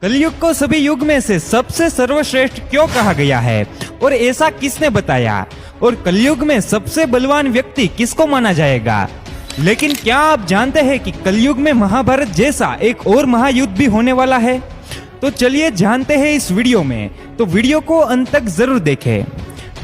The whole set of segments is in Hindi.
कलयुग को सभी युग में से सबसे सर्वश्रेष्ठ क्यों कहा गया है और ऐसा किसने बताया, और कलयुग में सबसे बलवान व्यक्ति किसको माना जाएगा। लेकिन क्या आप जानते हैं कि कलयुग में महाभारत जैसा एक और महायुद्ध भी होने वाला है। तो चलिए जानते हैं इस वीडियो में, तो वीडियो को अंत तक जरूर देखें।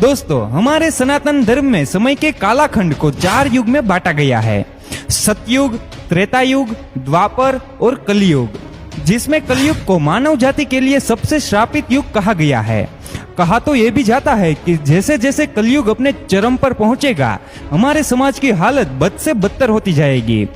दोस्तों, हमारे सनातन धर्म में समय के कालखंड को 4 युग में बांटा गया है, सतयुग, त्रेता युग, द्वापर और कलयुग, जिसमें कलयुग को मानव जाति के लिए सबसे श्रापित युग कहा गया है। कहा तो यह भी जाता है कि जैसे जैसे कलयुग अपने चरम पर पहुंचेगा, हमारे समाज की हालत बद से बदतर होती जाएगी।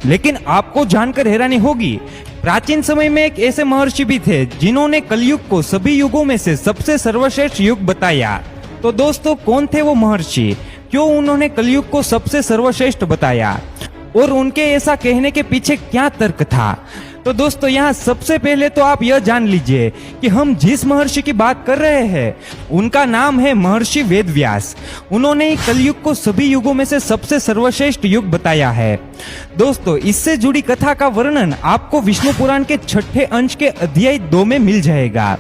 लेकिन आपको जानकर हैरानी होगी, प्राचीन समय में एक ऐसे महर्षि भी थे जिन्होंने कलयुग को सभी युगों में से सबसे सर्वश्रेष्ठ युग बताया। तो दोस्तों, कौन थे वो महर्षि, क्यों उन्होंने कलयुग को सबसे सर्वश्रेष्ठ बताया और उनके ऐसा कहने के पीछे क्या तर्क था। तो दोस्तों, यहाँ सबसे पहले तो आप यह जान लीजिए कि हम जिस महर्षि की बात कर रहे हैं उनका नाम है महर्षि वेदव्यास। उन्होंने ही कलयुग को सभी युगों में से सबसे सर्वश्रेष्ठ युग बताया है। दोस्तों, इससे जुड़ी कथा का वर्णन आपको विष्णु पुराण के 6ठे अंश के अध्याय 2 में मिल जाएगा।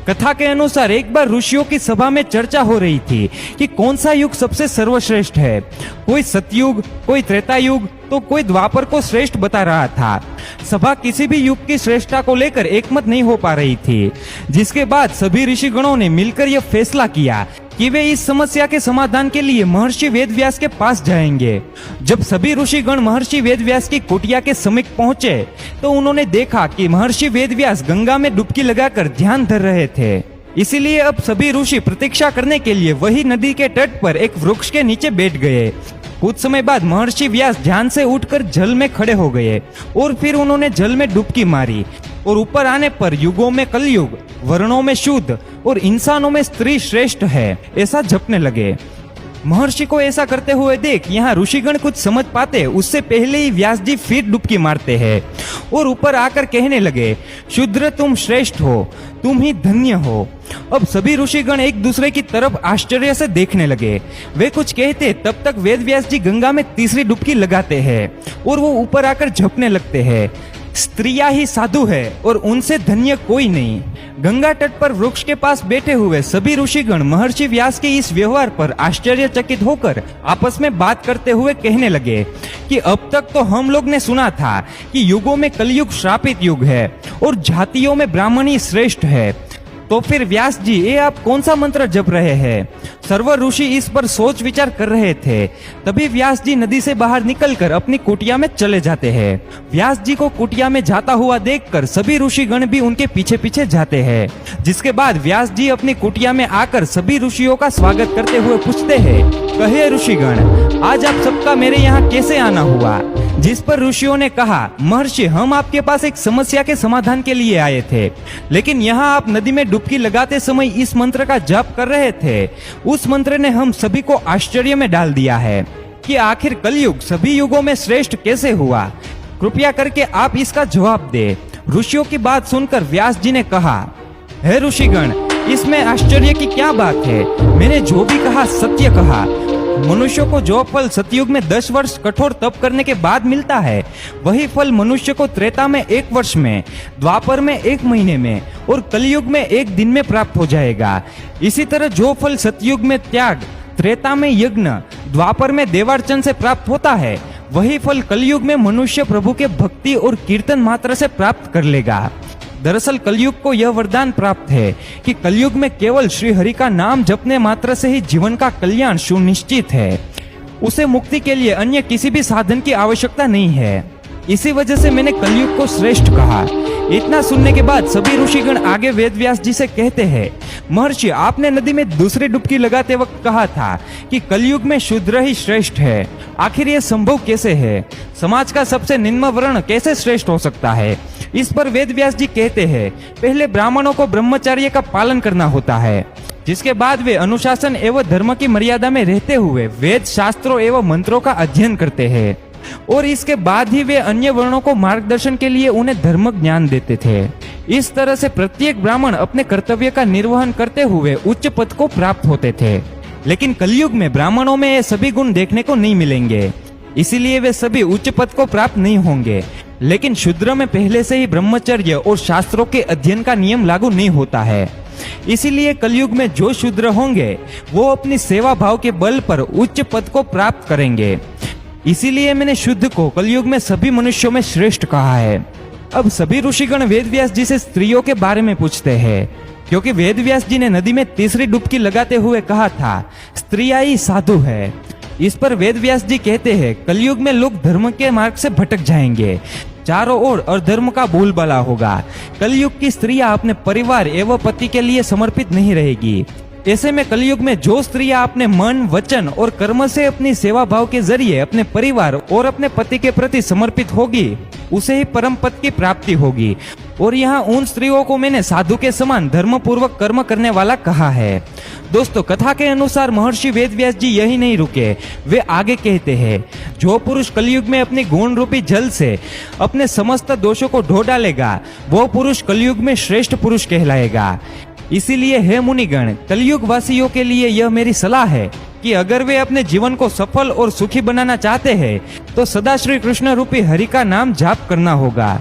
कथा के अनुसार एक बार ऋषियों की सभा में चर्चा हो रही थी कि कौन सा युग सबसे सर्वश्रेष्ठ है। कोई सतयुग, कोई त्रेता युग, तो कोई द्वापर को श्रेष्ठ बता रहा था। सभा किसी भी युग की श्रेष्ठता को लेकर एकमत नहीं हो पा रही थी, जिसके बाद सभी ऋषिगणों ने मिलकर यह फैसला किया कि वे इस समस्या के समाधान के लिए महर्षि वेदव्यास के पास जाएंगे। जब सभी ऋषिगण महर्षि वेदव्यास की कुटिया के समीप पहुंचे तो उन्होंने देखा कि महर्षि वेदव्यास गंगा में डुबकी लगाकर ध्यान धर रहे थे। इसीलिए अब सभी ऋषि प्रतीक्षा करने के लिए वही नदी के तट पर एक वृक्ष के नीचे बैठ गए। कुछ समय बाद महर्षि व्यास ध्यान से उठकर जल में खड़े हो गए और फिर उन्होंने जल में डुबकी मारी और ऊपर आने पर युगों में कलयुग, वर्णों में शुद्ध और इंसानों में स्त्री श्रेष्ठ है ऐसा जपने लगे। महर्षि को ऐसा करते हुए देख यहाँ ऋषिगण कुछ समझ पाते उससे पहले ही व्यास जी फिर डुबकी मारते हैं और ऊपर आकर कहने लगे, शूद्र तुम श्रेष्ठ हो, तुम ही धन्य हो। अब सभी ऋषिगण एक दूसरे की तरफ आश्चर्य से देखने लगे। वे कुछ कहते तब तक वेदव्यास जी गंगा में तीसरी डुबकी लगाते हैं और वो ऊपर आकर झपने लगते हैं। स्त्रियां ही साधु है और उनसे धन्य कोई नहीं। गंगा तट पर वृक्ष के पास बैठे हुए सभी ऋषिगण महर्षि व्यास के इस व्यवहार पर आश्चर्यचकित होकर आपस में बात करते हुए कहने लगे कि अब तक तो हम लोग ने सुना था कि युगों में कलयुग श्रापित युग है और जातियों में ब्राह्मण ही श्रेष्ठ है। तो फिर व्यास जी, ये आप कौन सा मंत्र जप रहे हैं। सर्व ऋषि इस पर सोच विचार कर रहे थे। तभी व्यास जी नदी से बाहर निकलकर अपनी कुटिया में चले जाते हैं। व्यास जी को कुटिया में जाता हुआ देखकर सभी ऋषिगण भी उनके पीछे पीछे जाते हैं। जिसके बाद व्यास जी अपनी कुटिया में आकर सभी ऋषियों का स्वागत करते हुए पूछते हैं, कहे ऋषिगण, आज आप सबका मेरे यहाँ कैसे आना हुआ। जिस पर ऋषियों ने कहा, महर्षि, हम आपके पास एक समस्या के समाधान के लिए आए थे, लेकिन यहाँ आप नदी में डुबकी लगाते समय इस मंत्र का जाप कर रहे थे। उस मंत्र ने हम सभी को आश्चर्य में डाल दिया है कि आखिर कलयुग सभी युगों में श्रेष्ठ कैसे हुआ। कृपया करके आप इसका जवाब दे। ऋषियों की बात सुनकर व्यास जी ने कहा, हे ऋषिगण, इसमें आश्चर्य की क्या बात है। मैंने जो भी कहा सत्य कहा। मनुष्य को जो फल सतयुग में 10 वर्ष कठोर तप करने के बाद मिलता है, वही फल मनुष्य को त्रेता में 1 वर्ष में, द्वापर में 1 महीने में और कलयुग में 1 दिन में प्राप्त हो जाएगा। इसी तरह जो फल सतयुग में त्याग, त्रेता में यज्ञ, द्वापर में देवार्चन से प्राप्त होता है, वही फल कलयुग में मनुष्य प्रभु के भक्ति और कीर्तन मात्र से प्राप्त कर लेगा। दरअसल कलयुग को यह वरदान प्राप्त है कि कलयुग में केवल श्री हरि का नाम जपने मात्र से ही जीवन का कल्याण सुनिश्चित है। उसे मुक्ति के लिए अन्य किसी भी साधन की आवश्यकता नहीं है। इसी वजह से मैंने कलयुग को श्रेष्ठ कहा। इतना सुनने के बाद सभी ऋषिगण आगे वेदव्यास जी से कहते हैं, महर्षि, आपने नदी में दूसरी डुबकी लगाते वक्त कहा था कि कलयुग में शूद्र ही श्रेष्ठ है। आखिर यह संभव कैसे है। समाज का सबसे निम्न वर्ण कैसे श्रेष्ठ हो सकता है। इस पर वेदव्यास जी कहते हैं, पहले ब्राह्मणों को ब्रह्मचर्य का पालन करना होता है, जिसके बाद वे अनुशासन एवं धर्म की मर्यादा में रहते हुए वेद शास्त्रों एवं मंत्रों का अध्ययन करते हैं और इसके बाद ही वे अन्य वर्णों को मार्गदर्शन के लिए उन्हें धर्म ज्ञान देते थे। इस तरह से प्रत्येक ब्राह्मण अपने कर्तव्य का निर्वहन करते हुए उच्च पद को प्राप्त होते थे। लेकिन कलयुग में ब्राह्मणों में ये सभी गुण देखने को नहीं मिलेंगे, इसीलिए वे सभी उच्च पद को प्राप्त नहीं होंगे। लेकिन शूद्र में पहले से ही ब्रह्मचर्य और शास्त्रों के अध्ययन का नियम लागू नहीं होता है। इसीलिए कलयुग में जो शूद्र होंगे वो अपनी सेवा भाव के बल पर उच्च पद को प्राप्त करेंगे। इसीलिए मैंने शुद्ध को कलयुग में सभी मनुष्यों में श्रेष्ठ कहा है। अब सभी ऋषिगण वेदव्यास जी से स्त्रियों के बारे में पूछते हैं, क्योंकि वेदव्यास जी ने नदी में तीसरी डुबकी लगाते हुए कहा था, स्त्रियां ही साधु है। इस पर वेदव्यास जी कहते हैं, कलयुग में लोग धर्म के मार्ग से भटक जाएंगे, चारों ओर अधर्म का बोलबाला होगा। कलयुग की स्त्रियां अपने परिवार एवं पति के लिए समर्पित नहीं रहेगी। ऐसे में कलयुग में जो स्त्रियां अपने मन, वचन और कर्म से अपनी सेवा भाव के जरिए अपने परिवार और अपने पति के प्रति समर्पित होगी, उसे ही परम पद की प्राप्ति होगी। और यहाँ उन स्त्रियों को मैंने साधु के समान धर्म पूर्वक कर्म करने वाला कहा है। दोस्तों, कथा के अनुसार महर्षि वेदव्यास जी यही नहीं रुके, वे आगे कहते हैं, जो पुरुष कलयुग में अपनी गुण रूपी जल से अपने समस्त दोषों को धो डालेगा, वो पुरुष कलयुग में श्रेष्ठ पुरुष कहलाएगा। इसीलिए हे मुनिगण, कलयुग वासियों के लिए यह मेरी सलाह है कि अगर वे अपने जीवन को सफल और सुखी बनाना चाहते हैं तो सदा श्री कृष्ण रूपी हरि का नाम जाप करना होगा।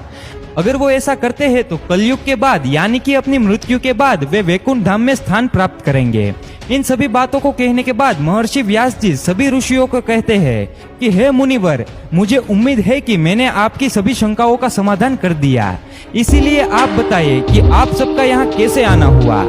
अगर वो ऐसा करते हैं तो कलयुग के बाद यानी कि अपनी मृत्यु के बाद वे वैकुंठ धाम में स्थान प्राप्त करेंगे। इन सभी बातों को कहने के बाद महर्षि व्यास जी सभी ऋषियों को कहते हैं कि हे मुनिवर, मुझे उम्मीद है कि मैंने आपकी सभी शंकाओं का समाधान कर दिया। इसीलिए आप बताइए कि आप सबका यहाँ कैसे आना हुआ।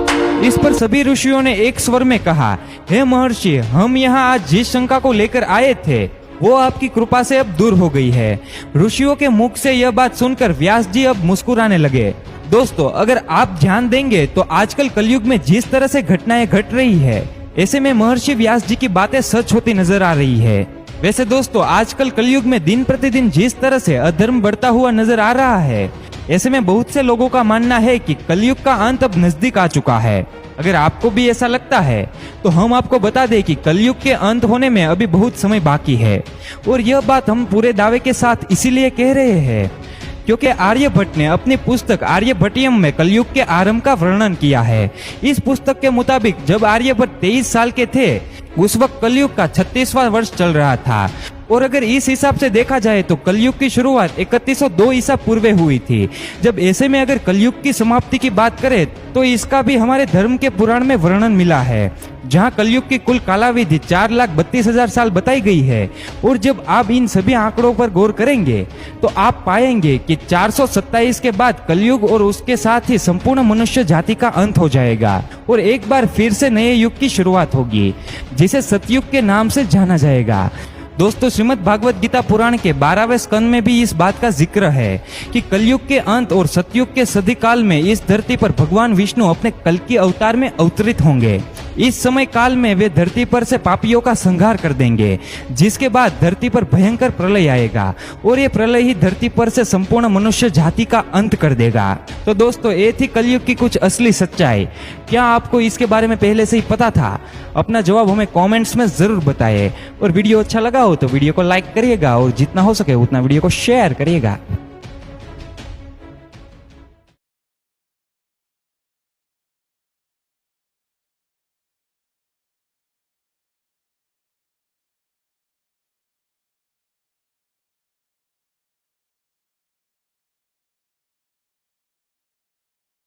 इस पर सभी ऋषियों ने एक स्वर में कहा, हे महर्षि, हम यहाँ आज जिस शंका को लेकर आए थे वो आपकी कृपा से अब दूर हो गई है। ऋषियों के मुख से यह बात सुनकर व्यास जी अब मुस्कुराने लगे। दोस्तों, अगर आप ध्यान देंगे तो आजकल कलयुग में जिस तरह से घटनाएं घट रही है, ऐसे में महर्षि व्यास जी की बातें सच होती नजर आ रही है। वैसे दोस्तों, आजकल कलयुग में दिन प्रतिदिन जिस तरह से अधर्म बढ़ता हुआ नजर आ रहा है, ऐसे में बहुत से लोगों का मानना है कि कलयुग का अंत अब नजदीक आ चुका है। अगर आपको भी ऐसा लगता है तो हम आपको बता दें कि कलयुग के अंत होने में अभी बहुत समय बाकी है। और यह बात हम पूरे दावे के साथ इसीलिए कह रहे हैं क्योंकि आर्यभट्ट ने अपनी पुस्तक आर्यभट्टियम में कलयुग के आरंभ का वर्णन किया है। इस पुस्तक के मुताबिक जब आर्यभट्ट 23 साल के थे, उस वक्त कलयुग का 36वां वर्ष चल रहा था। और अगर इस हिसाब से देखा जाए तो कलयुग की शुरुआत 3102 ईसा पूर्व हुई थी। जब ऐसे में अगर कलयुग की समाप्ति की बात करें तो इसका भी हमारे धर्म के पुराण में वर्णन मिला है, जहाँ कलयुग की कुल कालावधि 4,32,000 साल बताई गई है। और जब आप इन सभी आंकड़ों पर गौर करेंगे तो आप पाएंगे कि 427 के बाद कलयुग और उसके साथ ही संपूर्ण मनुष्य जाति का अंत हो जाएगा और एक बार फिर से नए युग की शुरुआत होगी, जिसे सतयुग के नाम से जाना जाएगा। दोस्तों, श्रीमद् भागवत गीता पुराण के 12वें स्कंद में भी इस बात का जिक्र है कि कलयुग के अंत और सतयुग के सदी काल में इस धरती पर भगवान विष्णु अपने कल्कि अवतार में अवतरित होंगे। इस समय काल में वे धरती पर से पापियों का संहार कर देंगे, जिसके बाद धरती पर भयंकर प्रलय आएगा और ये प्रलय ही धरती पर से संपूर्ण मनुष्य जाति का अंत कर देगा। तो दोस्तों, ये थी कलयुग की कुछ असली सच्चाई। क्या आपको इसके बारे में पहले से ही पता था? अपना जवाब हमें कमेंट्स में जरूर बताइए। और वीडियो अच्छा लगा हो तो वीडियो को लाइक करिएगा और जितना हो सके उतना वीडियो को शेयर करिएगा।